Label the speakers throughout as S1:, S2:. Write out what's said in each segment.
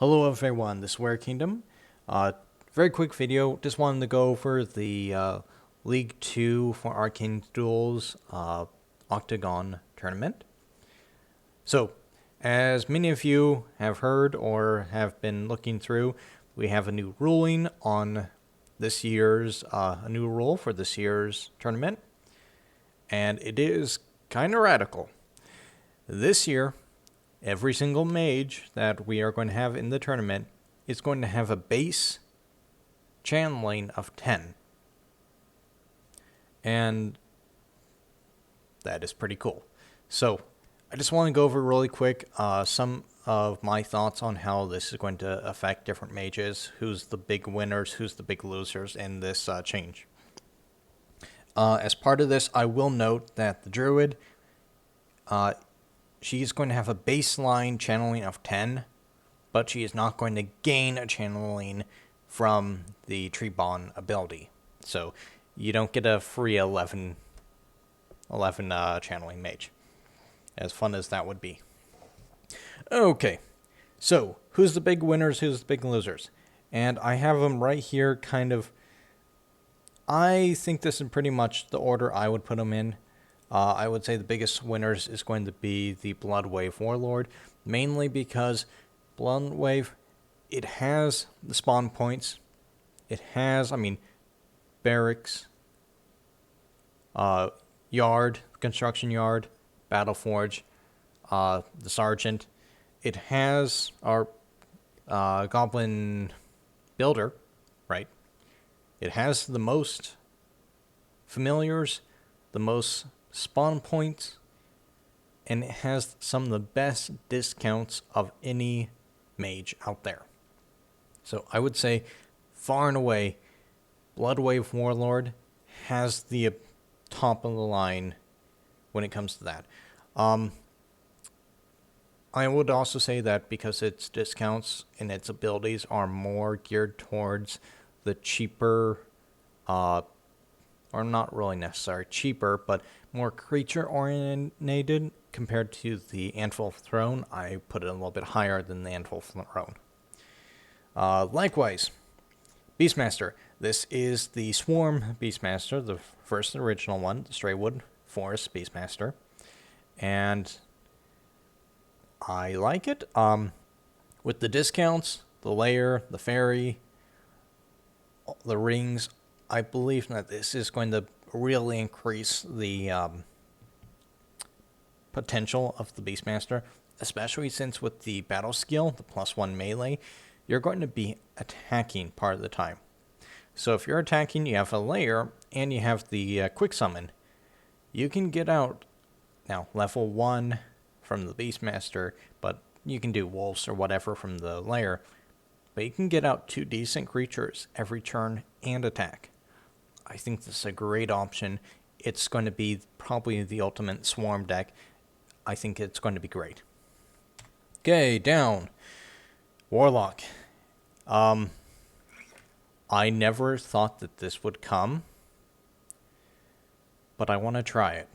S1: Hello everyone, this is Ware Kingdom. Very quick video, just wanted to go over the League 2 for Arcane Duels Octagon tournament. So, as many of you have heard or have been looking through, we have a new ruling on this year's, a new rule for this year's tournament. And it is kind of radical. This year, every single mage that we are going to have in the tournament is going to have a base channeling of 10. And that is pretty cool. So, I just want to go over really quick some of my thoughts on how this is going to affect different mages, who's the big winners, who's the big losers in this change. As part of this, I will note that the Druid, she's going to have a baseline channeling of 10, but she is not going to gain a channeling from the Tree Bond ability. So you don't get a free 11 channeling mage, as fun as that would be. Okay, so who's the big winners, who's the big losers? And I have them right here, kind of. I think this is pretty much the order I would put them in. I would say the biggest winners is going to be the Bloodwave Warlord, mainly because Bloodwave, it has the spawn points. It has, barracks, yard, construction yard, battle forge, the sergeant. It has our goblin builder, right? It has the most familiars, the most spawn points, and it has some of the best discounts of any mage out there. So I would say, far and away, Bloodwave Warlord has the top of the line when it comes to that. I would also say that because its discounts and its abilities are more geared towards the cheaper, or not really necessarily cheaper, but more creature-oriented compared to the Anvil Throne, I put it a little bit higher than the Anvil Throne. Likewise, Beastmaster. This is the Swarm Beastmaster, the first original one, the Straywood Forest Beastmaster. And I like it. With the discounts, the layer, the fairy, the rings, I believe that this is going to really increase the potential of the Beastmaster, especially since with the battle skill, the +1 melee, you're going to be attacking part of the time. So if you're attacking, you have a layer, and you have the quick summon. You can get out, now, level 1 from the Beastmaster, but you can do wolves or whatever from the layer. But you can get out 2 decent creatures every turn and attack. I think this is a great option. It's going to be probably the ultimate swarm deck. I think it's going to be great. Okay, down. Warlock. I never thought that this would come, but I want to try it.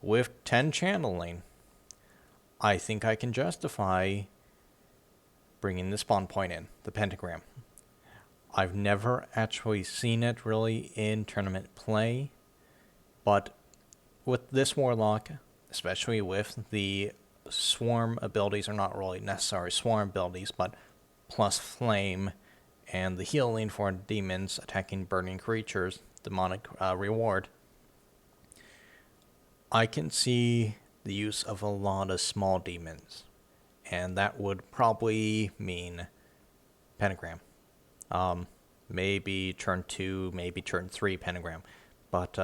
S1: With 10 channeling, I think I can justify bringing the spawn point in, the pentagram. I've never actually seen it really in tournament play, but with this Warlock, especially with the swarm abilities, are not really necessary swarm abilities, but plus flame and the healing for demons attacking burning creatures, demonic reward, I can see the use of a lot of small demons, and that would probably mean pentagram. Maybe turn 2, maybe turn 3 pentagram. But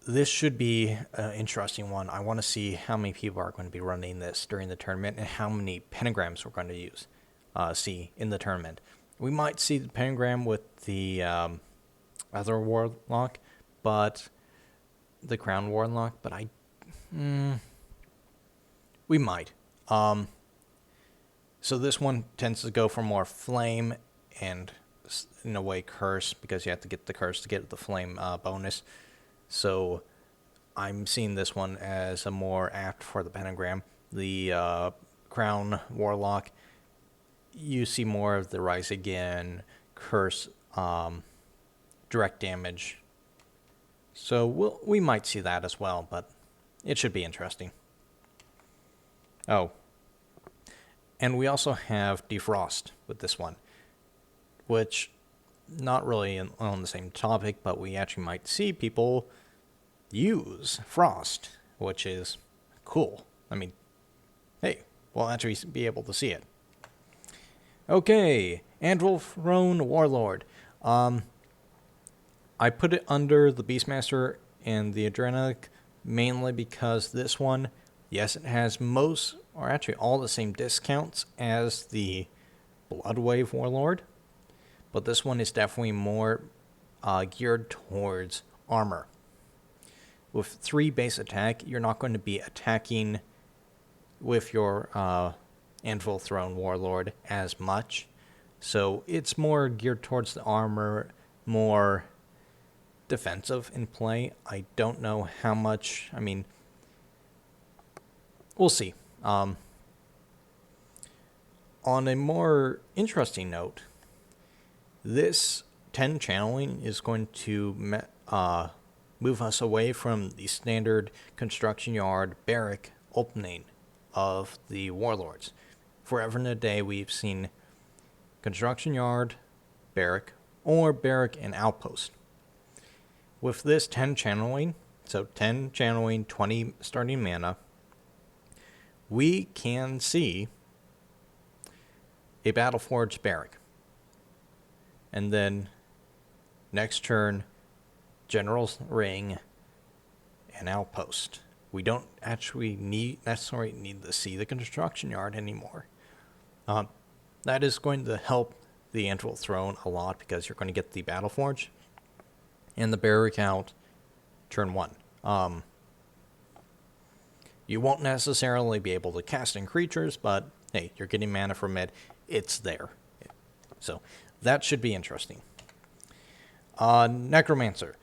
S1: this should be an interesting one. I want to see how many people are going to be running this during the tournament and how many pentagrams we're going to see in the tournament. We might see the pentagram with the other Warlock, but the Crown Warlock, but we might. So this one tends to go for more flame and, in a way, curse, because you have to get the curse to get the flame bonus. So I'm seeing this one as a more apt for the pentagram. The Crown Warlock, you see more of the Rise Again, Curse, direct damage. So we might see that as well, but it should be interesting. Oh, and we also have Defrost with this one, which, not really on the same topic, but we actually might see people use Frost, which is cool. I mean, hey, we'll actually be able to see it. Okay, Anvil Throne Warlord. I put it under the Beastmaster and the Adrenalic mainly because this one, yes, it has most, or actually all the same discounts as the Bloodwave Warlord, but this one is definitely more geared towards armor. With 3 base attack, you're not going to be attacking with your Anvil Throne Warlord as much. So it's more geared towards the armor, more defensive in play. I don't know how much, I mean, we'll see. On a more interesting note, this 10 channeling is going to move us away from the standard construction yard barrack opening of the warlords. Forever and a day, we've seen construction yard, barrack, or barrack and outpost. With this 10 channeling, so 10 channeling, 20 starting mana, we can see a Battleforged barrack. And then next turn, General's Ring and Outpost. We don't actually necessarily need to see the construction yard anymore. That is going to help the Anvil Throne a lot because you're going to get the Battleforge and the barrack out turn 1. You won't necessarily be able to cast in creatures, but hey, you're getting mana from it. It's there. So that should be interesting. Necromancer.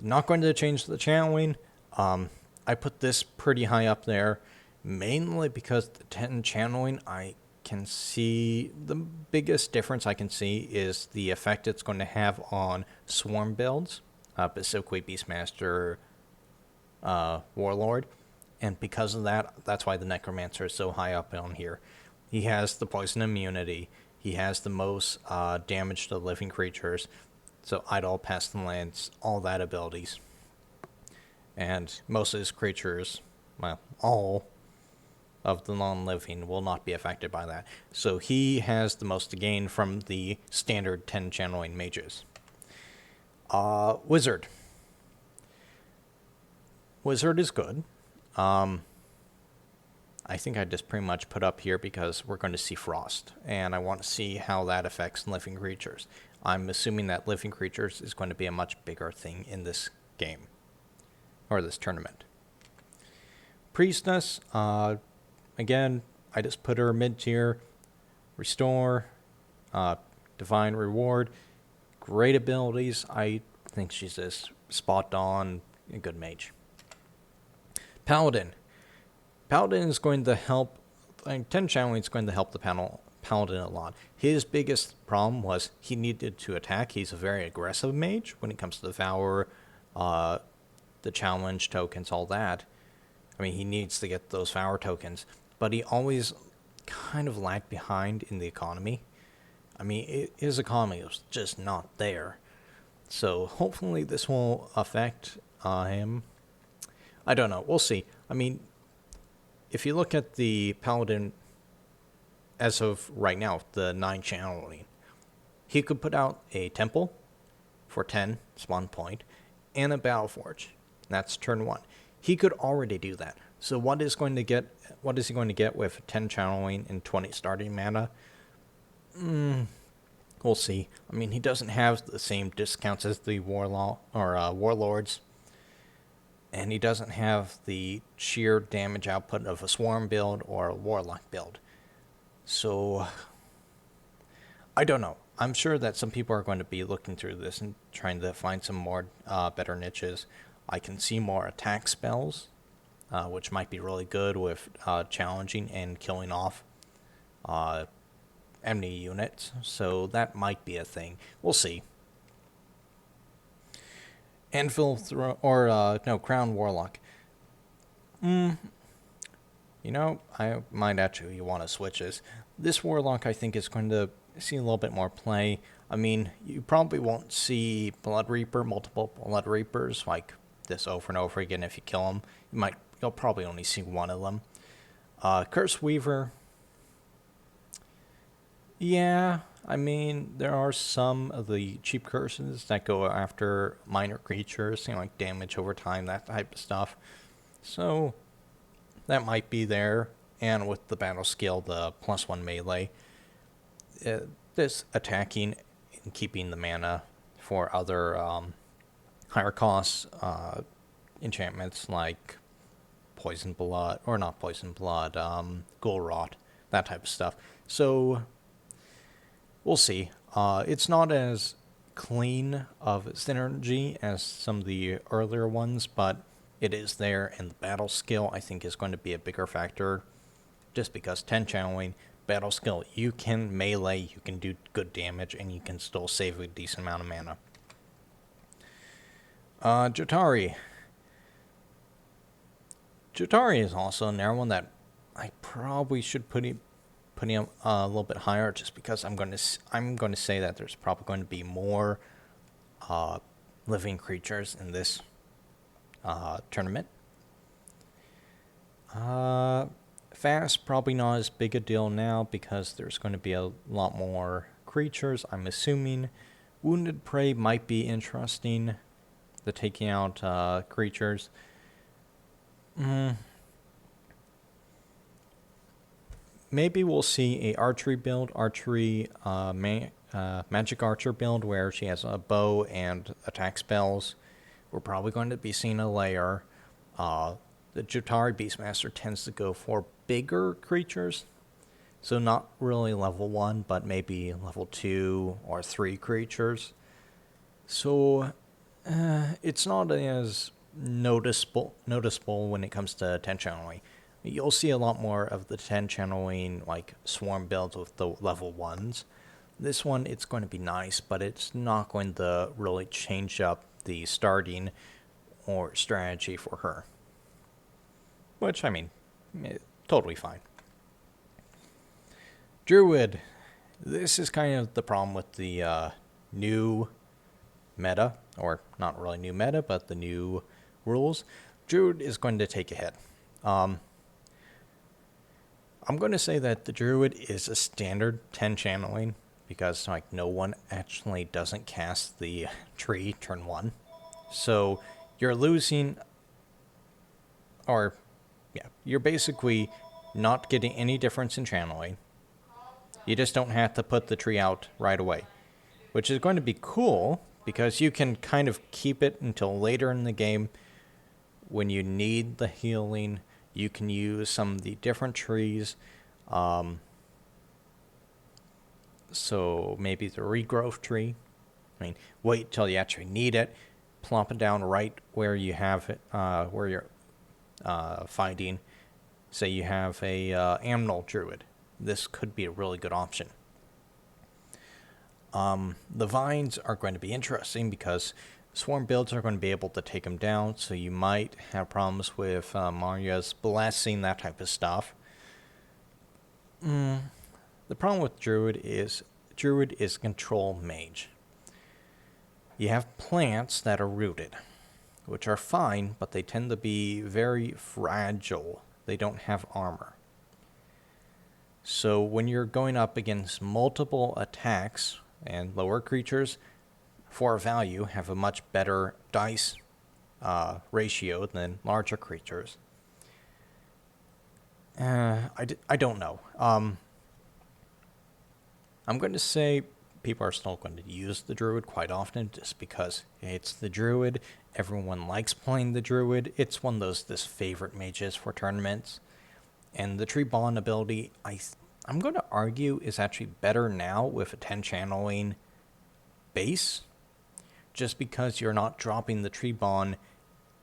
S1: Not going to change the channeling. I put this pretty high up there, mainly because the 10 channeling, I can see the biggest difference I can see is the effect it's going to have on swarm builds, specifically Beastmaster, Warlord, and because of that, that's why the Necromancer is so high up on here. He has the poison immunity. He has the most damage to living creatures, so Idol, Pestilence, all that abilities. And most of his creatures, well, all of the non-living will not be affected by that. So he has the most to gain from the standard 10 channeling mages. Wizard. Wizard is good. I think I just pretty much put up here because we're going to see Frost, and I want to see how that affects living creatures. I'm assuming that living creatures is going to be a much bigger thing in this game, or this tournament. Priestess, again, I just put her mid-tier. Restore, Divine Reward, great abilities. I think she's just spot on, a good mage. Paladin. Paladin is going to help, 10 channeling is going to help the Paladin a lot. His biggest problem was he needed to attack. He's a very aggressive mage when it comes to Devour, the challenge tokens, all that. I mean, he needs to get those Devour tokens, but he always kind of lagged behind in the economy. I mean, his economy was just not there. So hopefully this will affect him. I don't know. We'll see. I mean, if you look at the Paladin as of right now, the 9 channeling, he could put out a Temple for 10 spawn point and a Battleforge. That's turn 1. He could already do that. So what is he going to get with 10 channeling and 20 starting mana? We'll see. I mean, he doesn't have the same discounts as the warlords. And he doesn't have the sheer damage output of a swarm build or a warlock build. So, I don't know. I'm sure that some people are going to be looking through this and trying to find some more better niches. I can see more attack spells, which might be really good with challenging and killing off enemy units, so that might be a thing. We'll see. Anvil or no, Crown Warlock. You know, I might actually want to switch this. This Warlock, I think, is going to see a little bit more play. I mean, you probably won't see Blood Reaper, multiple Blood Reapers, like this over and over again if you kill them. You'll probably only see one of them. Curse Weaver. Yeah, I mean, there are some of the cheap curses that go after minor creatures, like damage over time, that type of stuff. So, that might be there. And with the battle skill, the +1 melee, this attacking and keeping the mana for other higher cost enchantments like Poison Blood, or not Poison Blood, Ghoul Rot, that type of stuff. So, we'll see. It's not as clean of synergy as some of the earlier ones, but it is there, and the battle skill, I think, is going to be a bigger factor, just because 10 channeling, battle skill, you can melee, you can do good damage, and you can still save a decent amount of mana. Jotari. Jotari is also another one that I probably should put him a little bit higher, just because I'm going to say that there's probably going to be more living creatures in this tournament. Fast, probably not as big a deal now because there's going to be a lot more creatures, I'm assuming. Wounded Prey might be interesting, the taking out creatures. Maybe we'll see a archery build, magic archer build where she has a bow and attack spells. We're probably going to be seeing a layer. The Jotari Beastmaster tends to go for bigger creatures, so not really level 1, but maybe level 2 or 3 creatures. So it's not as noticeable when it comes to 10 channeling. You'll see a lot more of the 10 channeling like swarm builds with the level 1s. This one, it's going to be nice, but it's not going to really change up the starting or strategy for her. Which, I mean, totally fine. Druid. This is kind of the problem with the new meta, or not really new meta, but the new rules. Druid is going to take a hit. I'm going to say that the Druid is a standard 10 channeling, because like no one actually doesn't cast the tree turn 1. So you're losing, or yeah, you're basically not getting any difference in channeling. You just don't have to put the tree out right away, which is going to be cool because you can kind of keep it until later in the game when you need the healing. You can use some of the different trees. So maybe the regrowth tree. I mean, wait till you actually need it. Plop it down right where you have it, where you're fighting. Say you have a Amnal Druid. This could be a really good option. The vines are going to be interesting because swarm builds are going to be able to take them down, so you might have problems with Marya's blessing, that type of stuff. The problem with Druid is control mage. You have plants that are rooted, which are fine, but they tend to be very fragile. They don't have armor. So when you're going up against multiple attacks, and lower creatures, for value, have a much better dice ratio than larger creatures. I don't know. I'm going to say people are still going to use the Druid quite often just because it's the Druid. Everyone likes playing the Druid. It's one of those favorite mages for tournaments. And the Tree Bond ability, I'm going to argue, is actually better now with a 10 channeling base, just because you're not dropping the Tree Bond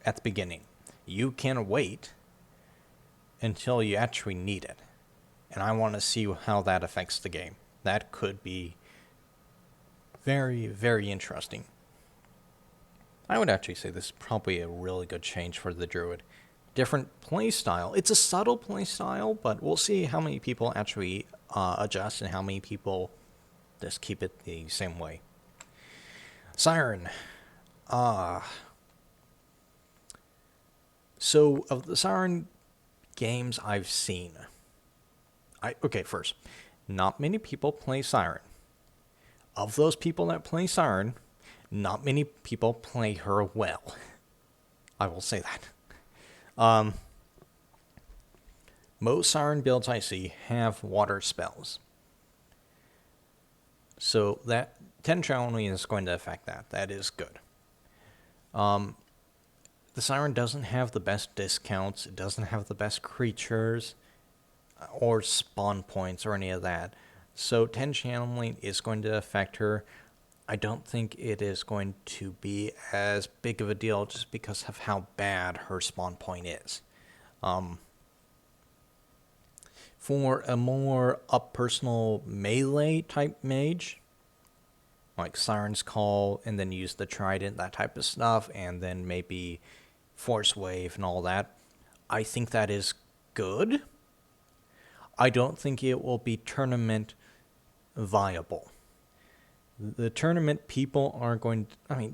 S1: at the beginning. You can wait until you actually need it. and I want to see how that affects the game. That could be very, very interesting. I would actually say this is probably a really good change for the Druid. Different play style. It's a subtle play style, but we'll see how many people actually adjust and how many people just keep it the same way. Siren. So, of the Siren games I've seen, first, not many people play Siren. Of those people that play Siren, not many people play her well. I will say that. Most Siren builds I see have water spells. So that 10 channeling is going to affect that. That is good. The Siren doesn't have the best discounts. It doesn't have the best creatures or spawn points or any of that. So 10 channeling is going to affect her. I don't think it is going to be as big of a deal just because of how bad her spawn point is. For a more up-personal melee type mage, like Siren's Call, and then use the Trident, that type of stuff, and then maybe Force Wave and all that, I think that is good. I don't think it will be tournament viable. The tournament people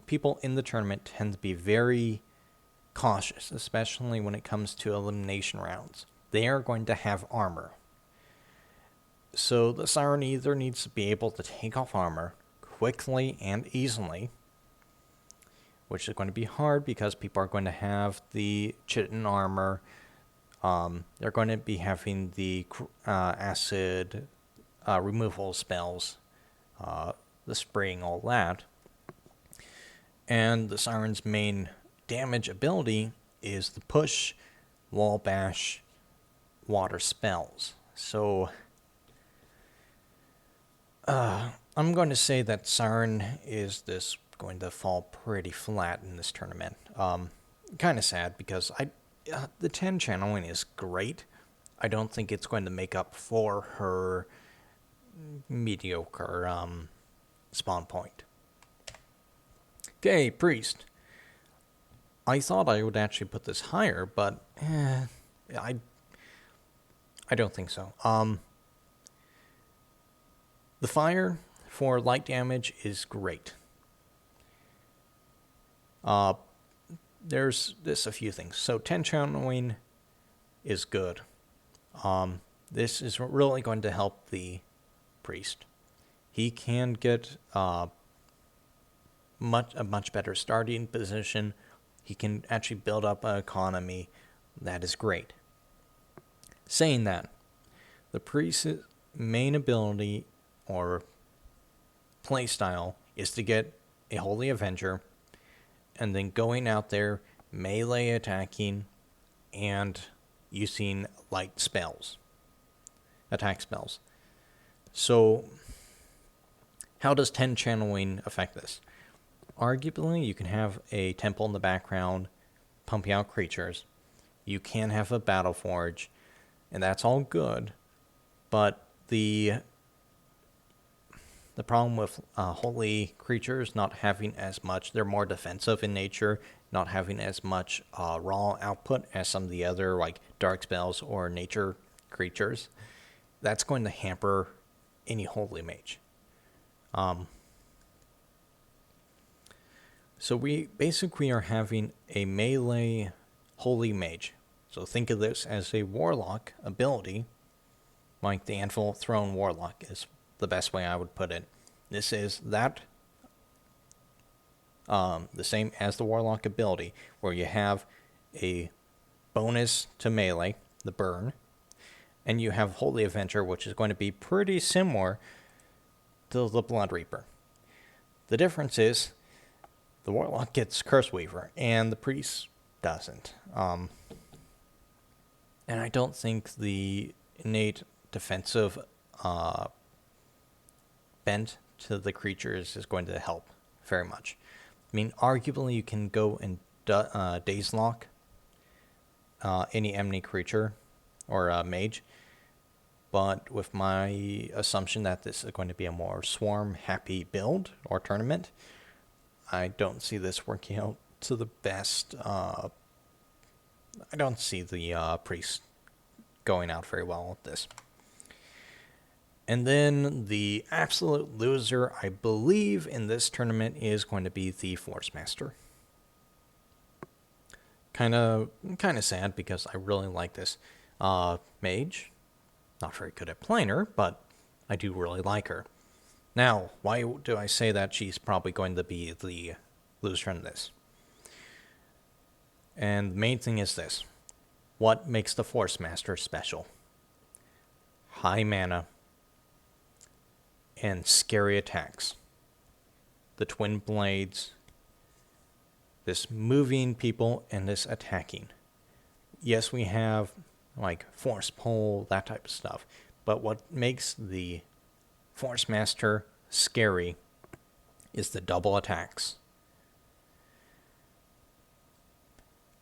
S1: people in the tournament tend to be very cautious, especially when it comes to elimination rounds. They are going to have armor. So the Siren either needs to be able to take off armor quickly and easily, which is going to be hard because people are going to have the chitin armor. They're going to be having the acid removal spells, the spraying, all that. And the Siren's main damage ability is the push, wall bash, water spells. So I'm going to say that Siren is going to fall pretty flat in this tournament. Kind of sad because the 10 channeling is great. I don't think it's going to make up for her mediocre spawn point. Okay, Priest. I thought I would actually put this higher, but I don't think so. The fire for light damage is great. There's a few things. So 10 channeling is good. This is really going to help the Priest. He can get a much better starting position. He can actually build up an economy. That is great. Saying that, the Priest's main ability or playstyle is to get a Holy Avenger and then going out there, melee attacking, and using light spells, attack spells. So, how does 10 channeling affect this? Arguably, you can have a temple in the background, pumping out creatures. You can have a battle forge, and that's all good. But the problem with holy creatures not having as much, they're more defensive in nature, not having as much raw output as some of the other like dark spells or nature creatures, that's going to hamper any holy mage. So we basically are having a melee holy mage. So think of this as a warlock ability, like the Anvil Throne Warlock is the best way I would put it. This is that the same as the Warlock ability, where you have a bonus to melee, the burn, and you have Holy Avenger, which is going to be pretty similar to the Blood Reaper. The difference is the Warlock gets Curse Weaver, and the Priest doesn't. And I don't think the innate defensive bent to the creatures is going to help very much. I mean, arguably you can go and Daze Lock any enemy creature or mage, but with my assumption that this is going to be a more swarm-happy build or tournament, I don't see this working out to the best. I don't see the priest going out very well with this. And then the absolute loser, I believe, in this tournament is going to be the Force Master. Kind of sad because I really like this Mage. Not very good at playing her, but I do really like her. Now, why do I say that she's probably going to be the loser in this? And the main thing is this. What makes the Force Master special? High mana and scary attacks. The twin blades, this moving people, and this attacking. Yes, we have like force pull, that type of stuff. But what makes the Force Master scary is the double attacks.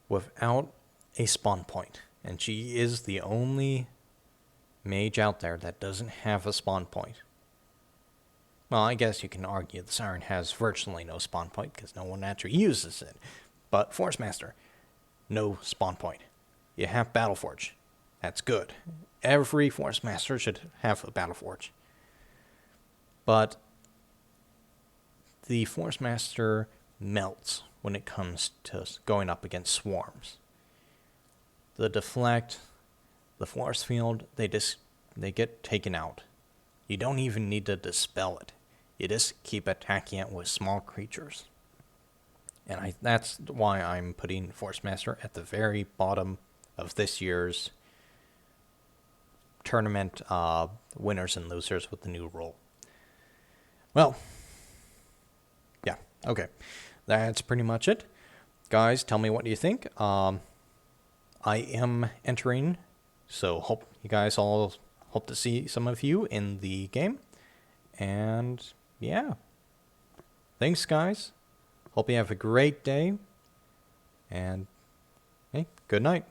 S1: Without a spawn point, and she is the only mage out there that doesn't have a spawn point. Well, I guess you can argue the Siren has virtually no spawn point because no one actually uses it. But Force Master, no spawn point. You have Battleforge. That's good. Every Force Master should have a Battleforge. But the Force Master melts when it comes to going up against swarms. The deflect, the force field, they get taken out. You don't even need to dispel it. You just keep attacking it with small creatures. And that's why I'm putting Force Master at the very bottom of this year's tournament winners and losers with the new rule. Well, yeah, okay. That's pretty much it. Guys, tell me what you think. I am entering, so hope you guys all hope to see some of you in the game. And yeah, thanks guys. Hope you have a great day. And hey, good night.